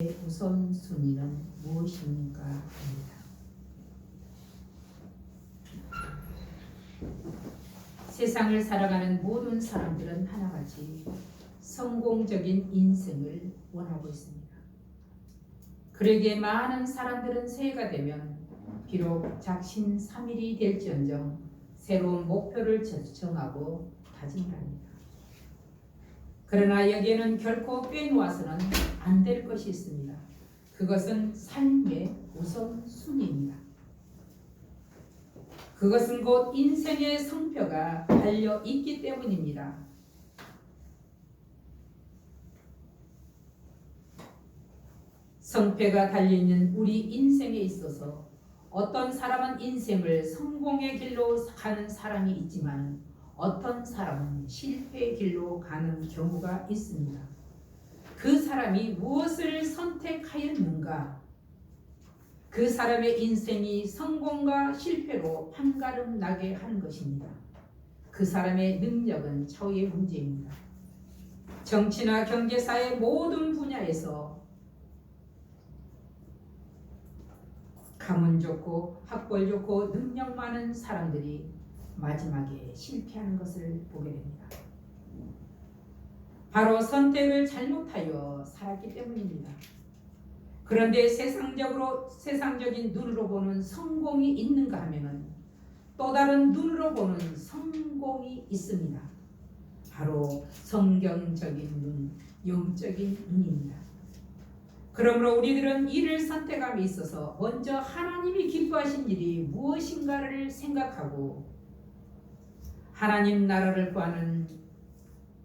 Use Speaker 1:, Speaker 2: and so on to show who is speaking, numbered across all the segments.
Speaker 1: 우선순위는 무엇입니까? 합니다. 세상을 살아가는 모든 사람들은 하나같이 성공적인 인생을 원하고 있습니다. 그러기에 많은 사람들은 새해가 되면 비록 작심삼일이 될지언정 새로운 목표를 정하고 다짐을 합니다. 그러나 여기에는 결코 빼놓아서는 안 될 것이 있습니다. 그것은 삶의 우선순위입니다. 그것은 곧 인생의 성표가 달려 있기 때문입니다. 성패가 달려있는 우리 인생에 있어서 어떤 사람은 인생을 성공의 길로 가는 사람이 있지만 어떤 사람은 실패의 길로 가는 경우가 있습니다. 그 사람이 무엇을 선택하였는가? 그 사람의 인생이 성공과 실패로 판가름 나게 하는 것입니다. 그 사람의 능력은 차후의 문제입니다. 정치나 경제사의 모든 분야에서 가문 좋고 학벌 좋고 능력 많은 사람들이 마지막에 실패하는 것을 보게 됩니다. 바로 선택을 잘못하여 살았기 때문입니다. 그런데 세상적인 눈으로 보는 성공이 있는가 하면은 또 다른 눈으로 보는 성공이 있습니다. 바로 성경적인 눈, 영적인 눈입니다. 그러므로 우리들은 일을 선택함에 있어서 먼저 하나님이 기뻐하신 일이 무엇인가를 생각하고 하나님 나라를 구하는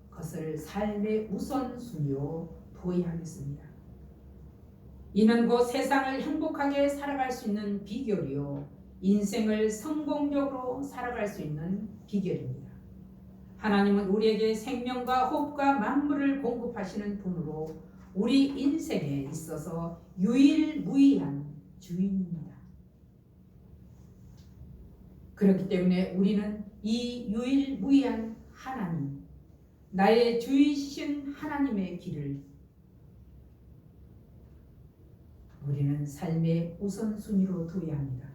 Speaker 1: 것을 삶의 우선순위로 도의하겠습니다. 이는 곧 세상을 행복하게 살아갈 수 있는 비결이요 인생을 성공적으로 살아갈 수 있는 비결입니다. 하나님은 우리에게 생명과 호흡과 만물을 공급하시는 분으로 우리 인생에 있어서 유일무이한 주인입니다. 그렇기 때문에 우리는 이 유일무이한 하나님, 나의 주이신 하나님의 길을 우리는 삶의 우선순위로 둬야 합니다.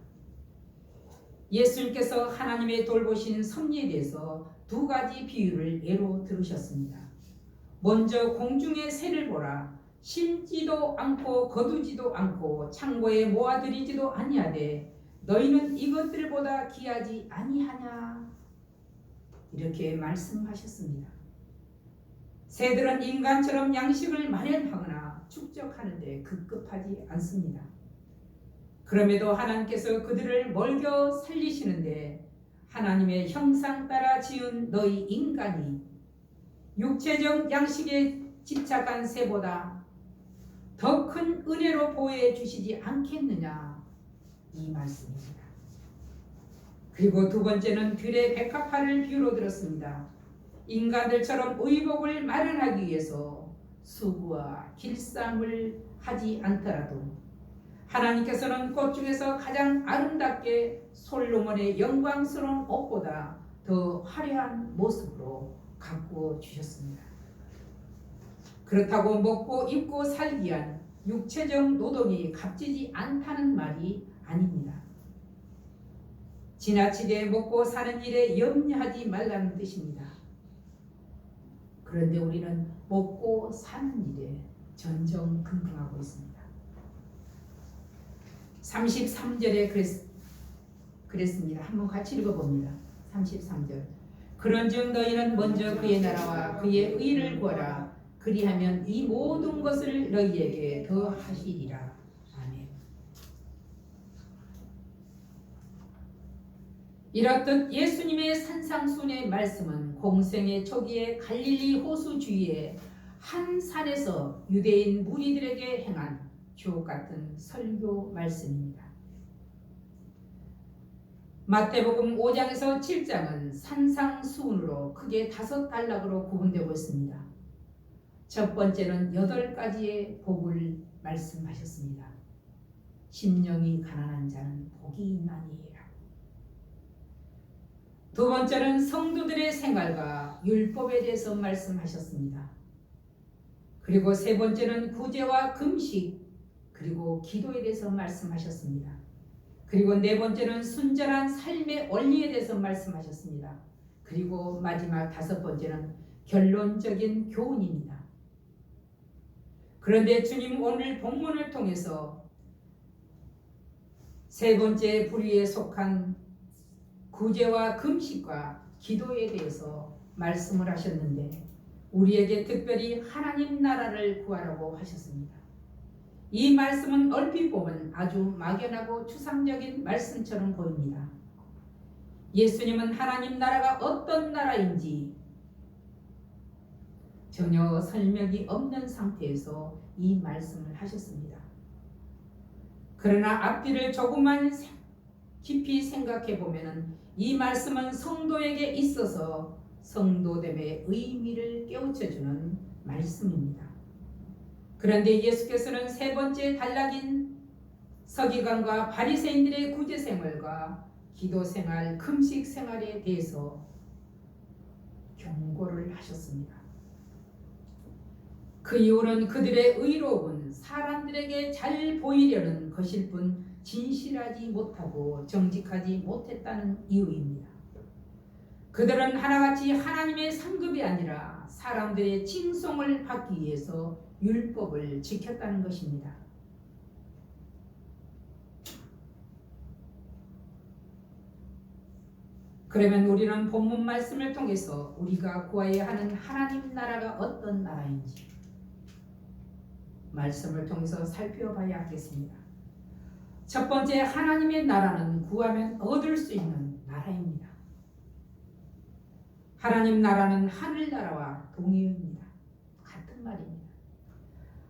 Speaker 1: 예수님께서 하나님의 돌보신 섭리에 대해서 두 가지 비유를 예로 들으셨습니다. 먼저 공중의 새를 보라. 심지도 않고 거두지도 않고 창고에 모아들이지도 아니하되 너희는 이것들보다 귀하지 아니하냐? 이렇게 말씀하셨습니다. 새들은 인간처럼 양식을 마련하거나 축적하는데 급급하지 않습니다. 그럼에도 하나님께서 그들을 먹여 살리시는데 하나님의 형상 따라 지은 너희 인간이 육체적 양식에 집착한 새보다 더 큰 은혜로 보호해 주시지 않겠느냐, 이 말씀입니다. 그리고 두 번째는 들의 백합화를 비유로 들었습니다. 인간들처럼 의복을 마련하기 위해서 수고와 길쌈을 하지 않더라도 하나님께서는 꽃 중에서 가장 아름답게 솔로몬의 영광스러운 옷보다 더 화려한 모습으로 가꾸어 주셨습니다. 그렇다고 먹고 입고 살기 위한 육체적 노동이 값지지 않다는 말이 아닙니다. 지나치게 먹고 사는 일에 염려하지 말라는 뜻입니다. 그런데 우리는 먹고 사는 일에 전전긍긍하고 있습니다. 33절에 그랬습니다. 한번 같이 읽어봅니다. 33절. 그런즉 너희는 먼저 그의 나라와 그의 의를 구하라. 그리하면 이 모든 것을 너희에게 더하시리라. 아멘. 이렇듯 예수님의 산상순의 말씀은 공생의 초기에 갈릴리 호수 주위에 한 산에서 유대인 무리들에게 행한 주옥같은 설교 말씀입니다. 마태복음 5장에서 7장은 산상수훈으로 크게 5단락으로 구분되고 있습니다. 첫 번째는 8가지의 복을 말씀하셨습니다. 심령이 가난한 자는 복이 있나니라. 두 번째는 성도들의 생활과 율법에 대해서 말씀하셨습니다. 그리고 세 번째는 구제와 금식 그리고 기도에 대해서 말씀하셨습니다. 그리고 네 번째는 순전한 삶의 원리에 대해서 말씀하셨습니다. 그리고 마지막 다섯 번째는 결론적인 교훈입니다. 그런데 주님 오늘 본문을 통해서 세 번째 부류에 속한 구제와 금식과 기도에 대해서 말씀을 하셨는데 우리에게 특별히 하나님 나라를 구하라고 하셨습니다. 이 말씀은 얼핏 보면 아주 막연하고 추상적인 말씀처럼 보입니다. 예수님은 하나님 나라가 어떤 나라인지 전혀 설명이 없는 상태에서 이 말씀을 하셨습니다. 그러나 앞뒤를 조금만 깊이 생각해 보면 이 말씀은 성도에게 있어서 성도됨의 의미를 깨우쳐주는 말씀입니다. 그런데 예수께서는 세 번째 단락인 서기관과 바리새인들의 구제 생활과 기도 생활, 금식 생활에 대해서 경고를 하셨습니다. 그 이유는 그들의 의로움은 사람들에게 잘 보이려는 것일 뿐 진실하지 못하고 정직하지 못했다는 이유입니다. 그들은 하나같이 하나님의 상급이 아니라 사람들의 칭송을 받기 위해서 율법을 지켰다는 것입니다. 그러면 우리는 본문 말씀을 통해서 우리가 구해야 하는 하나님 나라가 어떤 나라인지 말씀을 통해서 살펴봐야 하겠습니다. 첫 번째, 하나님의 나라는 구하면 얻을 수 있는 나라입니다. 하나님 나라는 하늘나라와 동의입니다. 같은 말입니다.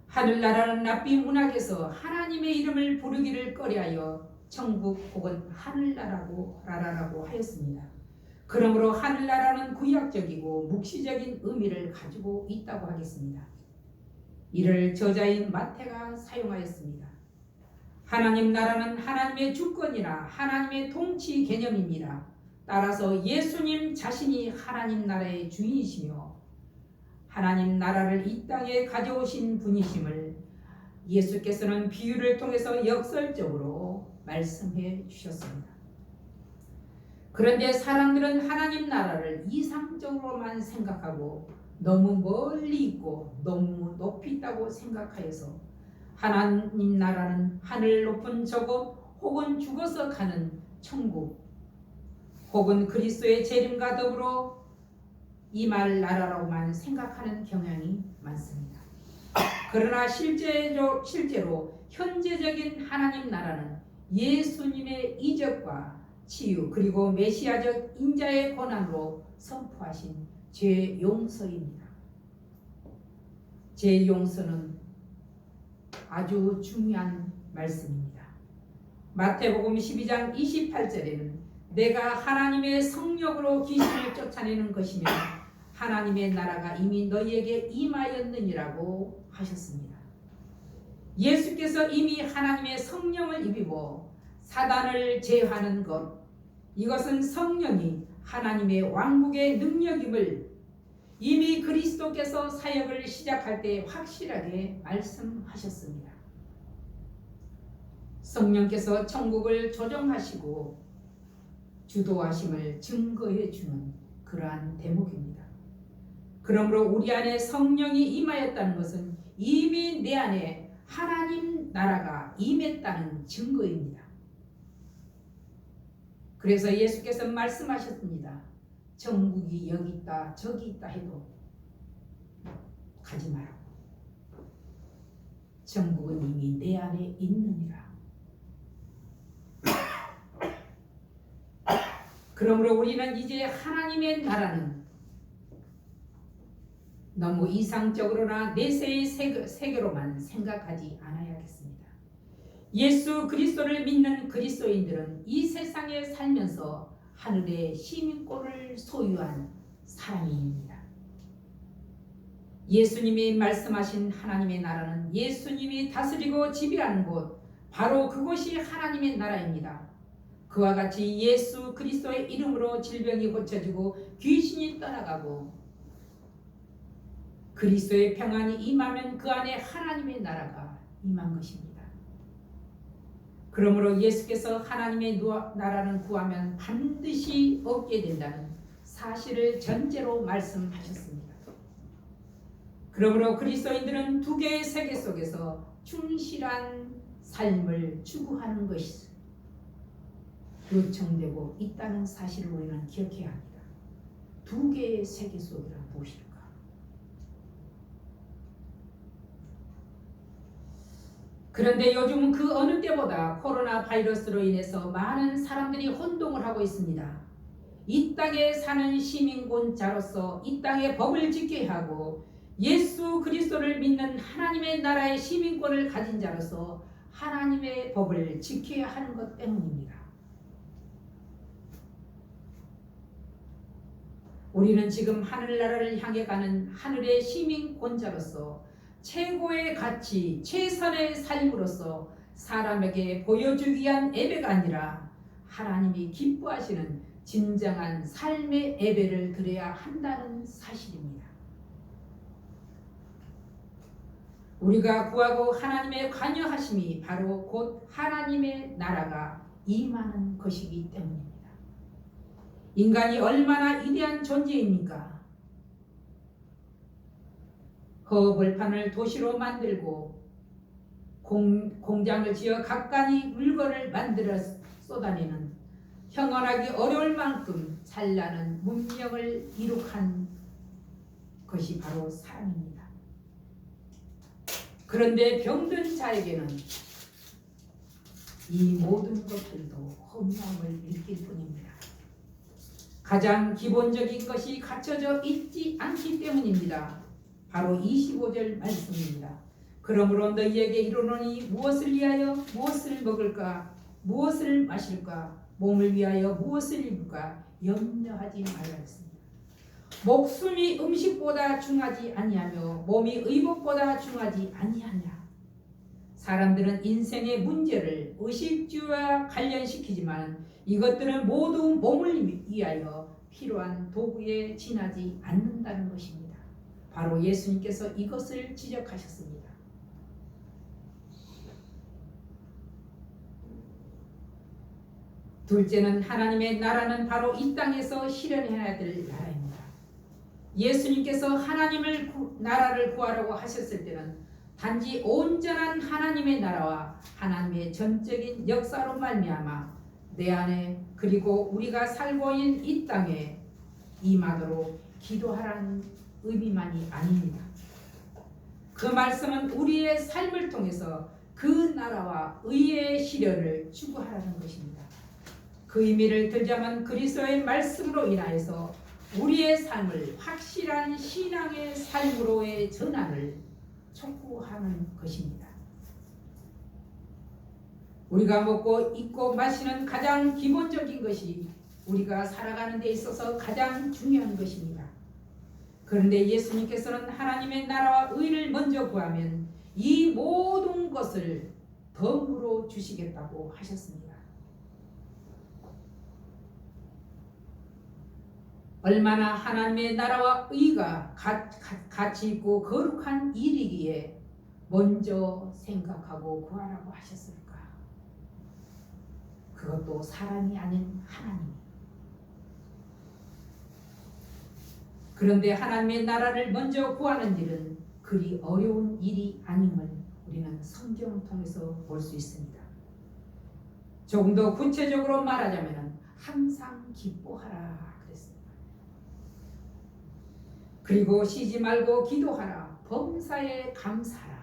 Speaker 1: 하늘나라는 랍비 문학에서 하나님의 이름을 부르기를 꺼려하여 천국 혹은 하늘나라라고 하였습니다. 그러므로 하늘나라는 구약적이고 묵시적인 의미를 가지고 있다고 하겠습니다. 이를 저자인 마태가 사용하였습니다. 하나님 나라는 하나님의 주권이나 하나님의 통치 개념입니다. 따라서 예수님 자신이 하나님 나라의 주인이시며 하나님 나라를 이 땅에 가져오신 분이심을 예수께서는 비유를 통해서 역설적으로 말씀해 주셨습니다. 그런데 사람들은 하나님 나라를 이상적으로만 생각하고 너무 멀리 있고 너무 높이 있다고 생각하여서 하나님 나라는 하늘 높은 저곳 혹은 죽어서 가는 천국 혹은 그리스도의 재림과 더불어 임할 나라라고만 생각하는 경향이 많습니다. 그러나 실제로 현재적인 하나님 나라는 예수님의 이적과 치유 그리고 메시아적 인자의 권한으로 선포하신 죄 용서입니다. 죄 용서는 아주 중요한 말씀입니다. 마태복음 12장 28절에는 내가 하나님의 성령으로 귀신을 쫓아내는 것이며 하나님의 나라가 이미 너희에게 임하였느니라고 하셨습니다. 예수께서 이미 하나님의 성령을 입히고 사단을 제하는 것, 이것은 성령이 하나님의 왕국의 능력임을 이미 그리스도께서 사역을 시작할 때 확실하게 말씀하셨습니다. 성령께서 천국을 조정하시고 주도하심을 증거해 주는 그러한 대목입니다. 그러므로 우리 안에 성령이 임하였다는 것은 이미 내 안에 하나님 나라가 임했다는 증거입니다. 그래서 예수께서 말씀하셨습니다. 천국이 여기 있다 저기 있다 해도 가지 말라고. 천국은 이미 내 안에 있느니라. 그러므로 우리는 이제 하나님의 나라는 너무 이상적으로나 내세의 세계로만 생각하지 않아야겠습니다. 예수 그리스도를 믿는 그리스도인들은 이 세상에 살면서 하늘의 시민권을 소유한 사람입니다. 예수님이 말씀하신 하나님의 나라는 예수님이 다스리고 지배하는 곳, 바로 그곳이 하나님의 나라입니다. 그와 같이 예수 그리스도의 이름으로 질병이 고쳐지고 귀신이 떠나가고 그리스도의 평안이 임하면 그 안에 하나님의 나라가 임한 것입니다. 그러므로 예수께서 하나님의 나라는 구하면 반드시 얻게 된다는 사실을 전제로 말씀하셨습니다. 그러므로 그리스도인들은 두 개의 세계 속에서 충실한 삶을 추구하는 것이 요청되고 있다는 사실을 우리는 기억해야 합니다. 두 개의 세계 속이란 무엇일까? 그런데 요즘은 그 어느 때보다 코로나 바이러스로 인해서 많은 사람들이 혼동을 하고 있습니다. 이 땅에 사는 시민권자로서 이 땅의 법을 지켜야 하고 예수 그리스도를 믿는 하나님의 나라의 시민권을 가진 자로서 하나님의 법을 지켜야 하는 것 때문입니다. 우리는 지금 하늘나라를 향해 가는 하늘의 시민권자로서 최고의 가치, 최선의 삶으로서 사람에게 보여주기 위한 예배가 아니라 하나님이 기뻐하시는 진정한 삶의 예배를 드려야 한다는 사실입니다. 우리가 구하고 하나님의 관여하심이 바로 곧 하나님의 나라가 임하는 것이기 때문입니다. 인간이 얼마나 위대한 존재입니까? 허벌판을 도시로 만들고 공장을 지어 각가지 물건을 만들어 쏟아내는 형언하기 어려울 만큼 찬란한 문명을 이룩한 것이 바로 사람입니다. 그런데 병든 자에게는 이 모든 것들도 허무함을 느낄 뿐입니다. 가장 기본적인 것이 갖춰져 있지 않기 때문입니다. 바로 25절 말씀입니다. 그러므로 너희에게 이르노니 무엇을 위하여 무엇을 먹을까 무엇을 마실까 몸을 위하여 무엇을 입을까 염려하지 말라 했습니다. 목숨이 음식보다 중하지 아니하며 몸이 의복보다 중하지 아니하냐. 사람들은 인생의 문제를 의식주와 관련시키지만 이것들은 모두 몸을 위하여 필요한 도구에 지나지 않는다는 것입니다. 바로 예수님께서 이것을 지적하셨습니다. 둘째는 하나님의 나라는 바로 이 땅에서 실현해야 될 나라입니다. 예수님께서 하나님의 나라를 구하라고 하셨을 때는 단지 온전한 하나님의 나라와 하나님의 전적인 역사로 말미암아 내 안에 그리고 우리가 살고 있는 이 땅에 임하도록 기도하라는 의미만이 아닙니다. 그 말씀은 우리의 삶을 통해서 그 나라와 의의 실현을 추구하라는 것입니다. 그 의미를 들자면 그리스도의 말씀으로 인하여서 우리의 삶을 확실한 신앙의 삶으로의 전환을 촉구하는 것입니다. 우리가 먹고 입고 마시는 가장 기본적인 것이 우리가 살아가는 데 있어서 가장 중요한 것입니다. 그런데 예수님께서는 하나님의 나라와 의를 먼저 구하면 이 모든 것을 덤으로 주시겠다고 하셨습니다. 얼마나 하나님의 나라와 의가 가치 있고 거룩한 일이기에 먼저 생각하고 구하라고 하셨을까? 그것도 사람이 아닌 하나님. 그런데 하나님의 나라를 먼저 구하는 일은 그리 어려운 일이 아님을 우리는 성경을 통해서 볼 수 있습니다. 조금 더 구체적으로 말하자면 항상 기뻐하라 그랬습니다. 그리고 쉬지 말고 기도하라. 범사에 감사하라.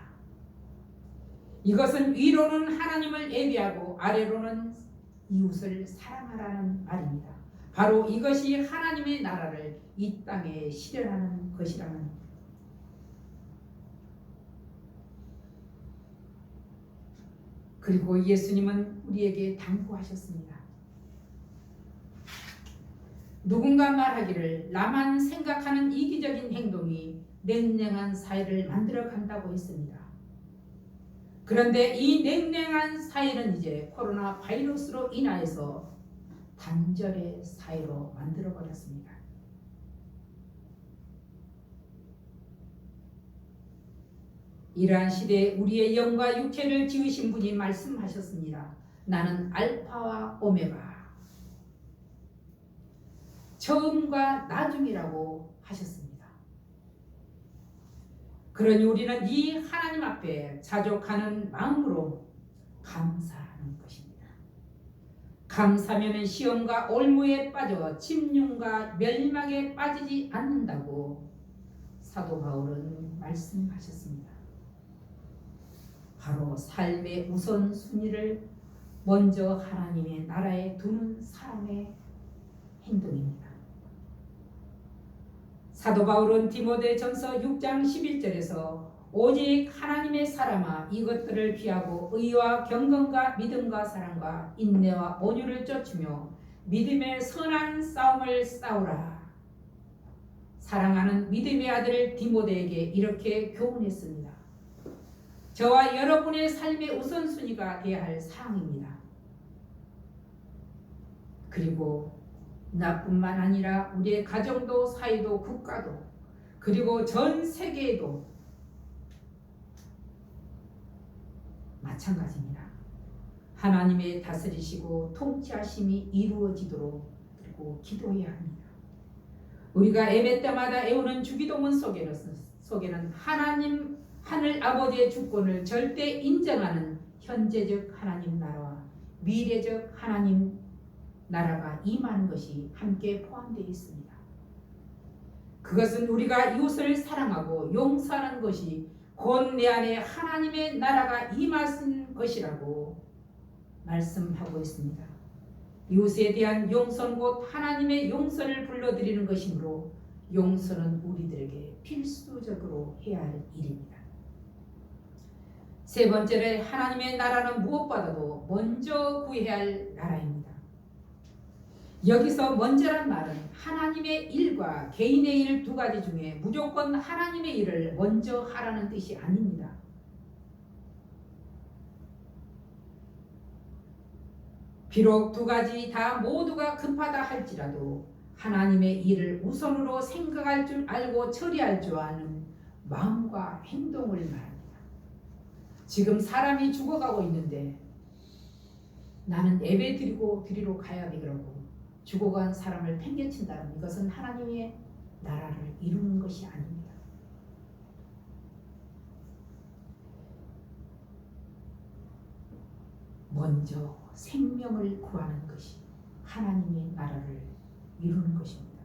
Speaker 1: 이것은 위로는 하나님을 예배하고 아래로는 이웃을 사랑하라는 말입니다. 바로 이것이 하나님의 나라를 이 땅에 실현하는 것이라는. 그리고 예수님은 우리에게 당부하셨습니다. 누군가 말하기를 나만 생각하는 이기적인 행동이 냉랭한 사회를 만들어 간다고 했습니다. 그런데 이 냉랭한 사회는 이제 코로나 바이러스로 인하여서 단절의 사회로 만들어 버렸습니다. 이러한 시대에 우리의 영과 육체를 지으신 분이 말씀하셨습니다. 나는 알파와 오메가, 처음과 나중이라고 하셨습니다. 그러니 우리는 이 하나님 앞에 자족하는 마음으로 감사하는 것입니다. 감사하면 시험과 올무에 빠져 침륜과 멸망에 빠지지 않는다고 사도 바울은 말씀하셨습니다. 바로 삶의 우선순위를 먼저 하나님의 나라에 두는 사람의 행동입니다. 사도 바울은 디모데전서 6장 11절에서 오직 하나님의 사람아 이것들을 피하고 의와 경건과 믿음과 사랑과 인내와 온유를 쫓으며 믿음의 선한 싸움을 싸우라. 사랑하는 믿음의 아들 디모데에게 이렇게 교훈했습니다. 저와 여러분의 삶의 우선순위가 되어야 할 사항입니다. 그리고 나뿐만 아니라 우리의 가정도 사회도 국가도 그리고 전 세계에도 마찬가지입니다. 하나님의 다스리시고 통치하심이 이루어지도록 그리고 기도해야 합니다. 우리가 예배 때마다 애우는 주기도문 속에는 하나님 하늘 아버지의 주권을 절대 인정하는 현재적 하나님 나라와 미래적 하나님 나라가 임하는 것이 함께 포함되어 있습니다. 그것은 우리가 이웃을 사랑하고 용서하는 것이 곧 내 안에 하나님의 나라가 임하신 것이라고 말씀하고 있습니다. 이웃에 대한 용서는 곧 하나님의 용서를 불러들이는 것이므로 용서는 우리들에게 필수적으로 해야 할 일입니다. 세 번째로 하나님의 나라는 무엇보다도 먼저 구해야 할 나라입니다. 여기서 먼저란 말은 하나님의 일과 개인의 일 두 가지 중에 무조건 하나님의 일을 먼저 하라는 뜻이 아닙니다. 비록 두 가지 다 모두가 급하다 할지라도 하나님의 일을 우선으로 생각할 줄 알고 처리할 줄 아는 마음과 행동을 말합니다. 지금 사람이 죽어가고 있는데 나는 예배 드리러 가야 돼 그러고 죽어간 사람을 팽개친다면 이것은 하나님의 나라를 이루는 것이 아닙니다. 먼저 생명을 구하는 것이 하나님의 나라를 이루는 것입니다.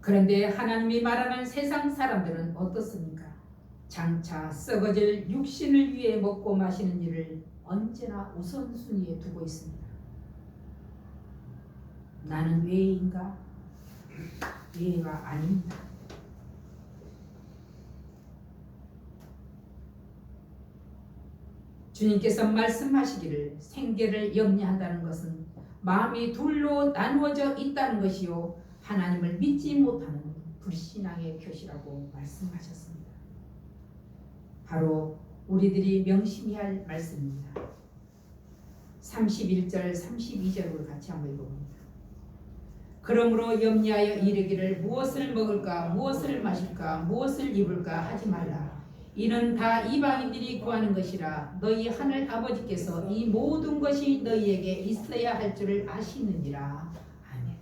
Speaker 1: 그런데 하나님이 말하는 세상 사람들은 어떻습니까? 장차 썩어질 육신을 위해 먹고 마시는 일을 언제나 우선순위에 두고 있습니다. 나는 외인가? 외가 아닙니다. 주님께서 말씀하시기를 생계를 염려한다는 것은 마음이 둘로 나누어져 있다는 것이요 하나님을 믿지 못하는 불신앙의 표시라고 말씀하셨습니다. 바로 우리들이 명심해야 할 말씀입니다. 31절 32절을 같이 한번 읽어봅니다. 그러므로 염려하여 이르기를 무엇을 먹을까 무엇을 마실까 무엇을 입을까 하지 말라. 이는 다 이방인들이 구하는 것이라. 너희 하늘 아버지께서 이 모든 것이 너희에게 있어야 할 줄을 아시느니라. 아멘.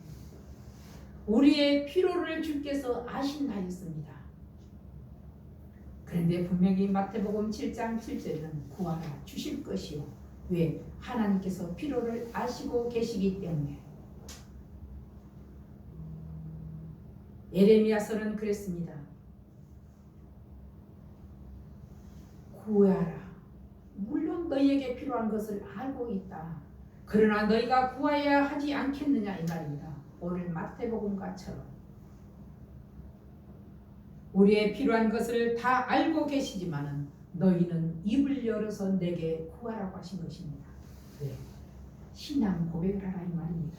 Speaker 1: 우리의 필요를 주께서 아신다였습니다. 그런데 분명히 마태복음 7장 7절에는 구하라 주실 것이요. 왜? 하나님께서 필요를 아시고 계시기 때문에. 예레미야서는 그랬습니다. 구하라. 물론 너희에게 필요한 것을 알고 있다. 그러나 너희가 구하여야 하지 않겠느냐 이 말입니다. 오늘 마태복음과처럼 우리의 필요한 것을 다 알고 계시지만은 너희는 입을 열어서 내게 구하라고 하신 것입니다. 네. 신앙 고백을 하라 이 말입니다.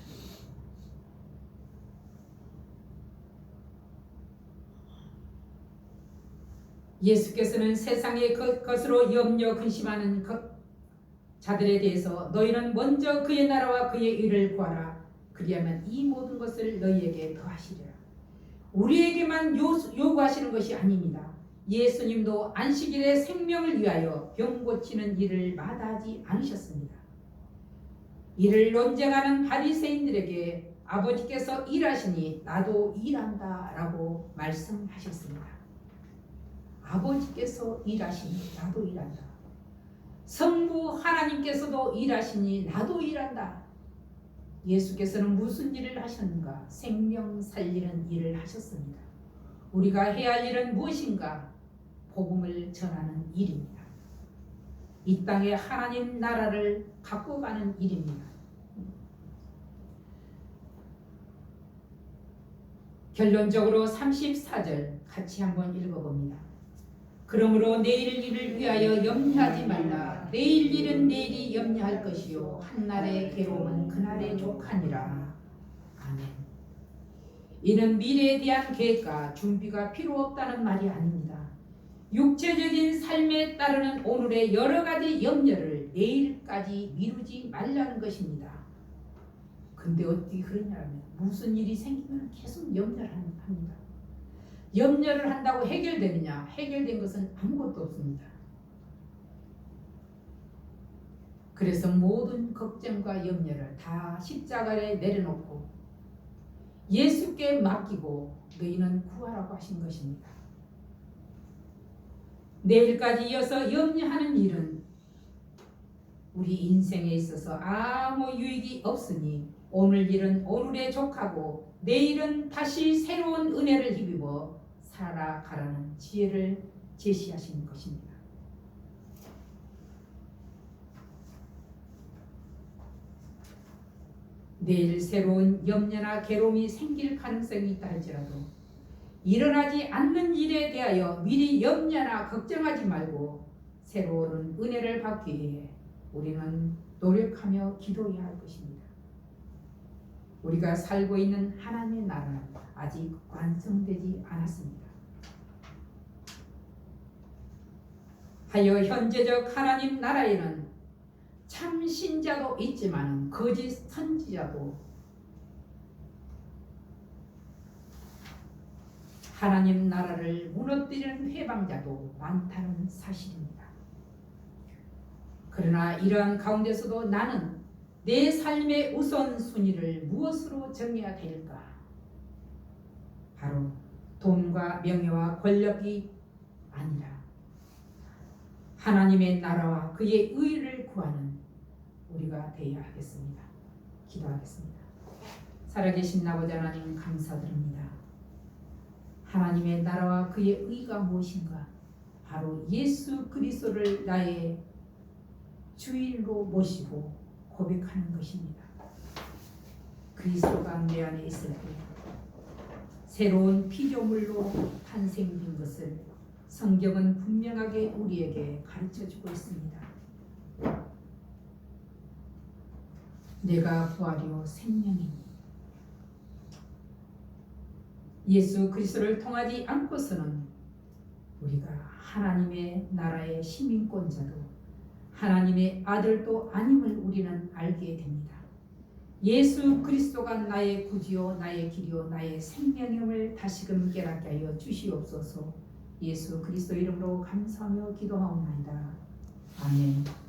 Speaker 1: 예수께서는 세상의 것으로 염려 근심하는 자들에 대해서 너희는 먼저 그의 나라와 그의 의를 구하라. 그리하면 이 모든 것을 너희에게 더하시리라. 우리에게만 요구하시는 것이 아닙니다. 예수님도 안식일에 생명을 위하여 병 고치는 일을 마다하지 않으셨습니다. 이를 논쟁하는 바리새인들에게 아버지께서 일하시니 나도 일한다 라고 말씀하셨습니다. 아버지께서 일하시니 나도 일한다. 성부 하나님께서도 일하시니 나도 일한다. 예수께서는 무슨 일을 하셨는가? 생명 살리는 일을 하셨습니다. 우리가 해야 할 일은 무엇인가? 복음을 전하는 일입니다. 이 땅에 하나님 나라를 갖고 가는 일입니다. 결론적으로 34절 같이 한번 읽어봅니다. 그러므로 내일 일을 위하여 염려하지 말라. 내일 일은 내일이 염려할 것이요 한날의 괴로움은 그날의 족하니라. 아멘. 이는 미래에 대한 계획과 준비가 필요 없다는 말이 아닙니다. 육체적인 삶에 따르는 오늘의 여러 가지 염려를 내일까지 미루지 말라는 것입니다. 근데 어떻게 그러냐면 무슨 일이 생기면 계속 염려를 합니다. 염려를 한다고 해결되느냐? 해결된 것은 아무것도 없습니다. 그래서 모든 걱정과 염려를 다 십자가에 내려놓고 예수께 맡기고 너희는 구하라고 하신 것입니다. 내일까지 이어서 염려하는 일은 우리 인생에 있어서 아무 유익이 없으니 오늘 일은 오늘에 족하고 내일은 다시 새로운 은혜를 힘입어 살아가라는 지혜를 제시하신 것입니다. 내일 새로운 염려나 괴로움이 생길 가능성이 있다 할지라도 일어나지 않는 일에 대하여 미리 염려나 걱정하지 말고 새로운 은혜를 받기 위해 우리는 노력하며 기도해야 할 것입니다. 우리가 살고 있는 하나님의 나라는 아직 완성되지 않았습니다. 하여 현재적 하나님 나라에는 참 신자도 있지만 거짓 선지자도 하나님 나라를 무너뜨리는 회방자도 많다는 사실입니다. 그러나 이러한 가운데서도 나는 내 삶의 우선순위를 무엇으로 정해야 될까? 바로 돈과 명예와 권력이 아니라 하나님의 나라와 그의 의를 구하는 우리가 되어야 하겠습니다. 기도하겠습니다. 살아계신 아버지 하나님 감사드립니다. 하나님의 나라와 그의 의가 무엇인가? 바로 예수 그리스도를 나의 주인으로 모시고 고백하는 것입니다. 그리스도가 내 안에 있을 때 새로운 피조물로 탄생된 것을 성경은 분명하게 우리에게 가르쳐주고 있습니다. 내가 부활이요 생명이니 예수 그리스도를 통하지 않고서는 우리가 하나님의 나라의 시민권자도 하나님의 아들도 아님을 우리는 알게 됩니다. 예수 그리스도가 나의 구주요 나의 길이요 나의 생명임을 다시금 깨닫게 하여 주시옵소서. 예수 그리스도 이름으로 감사하며 기도하옵나이다. 아멘.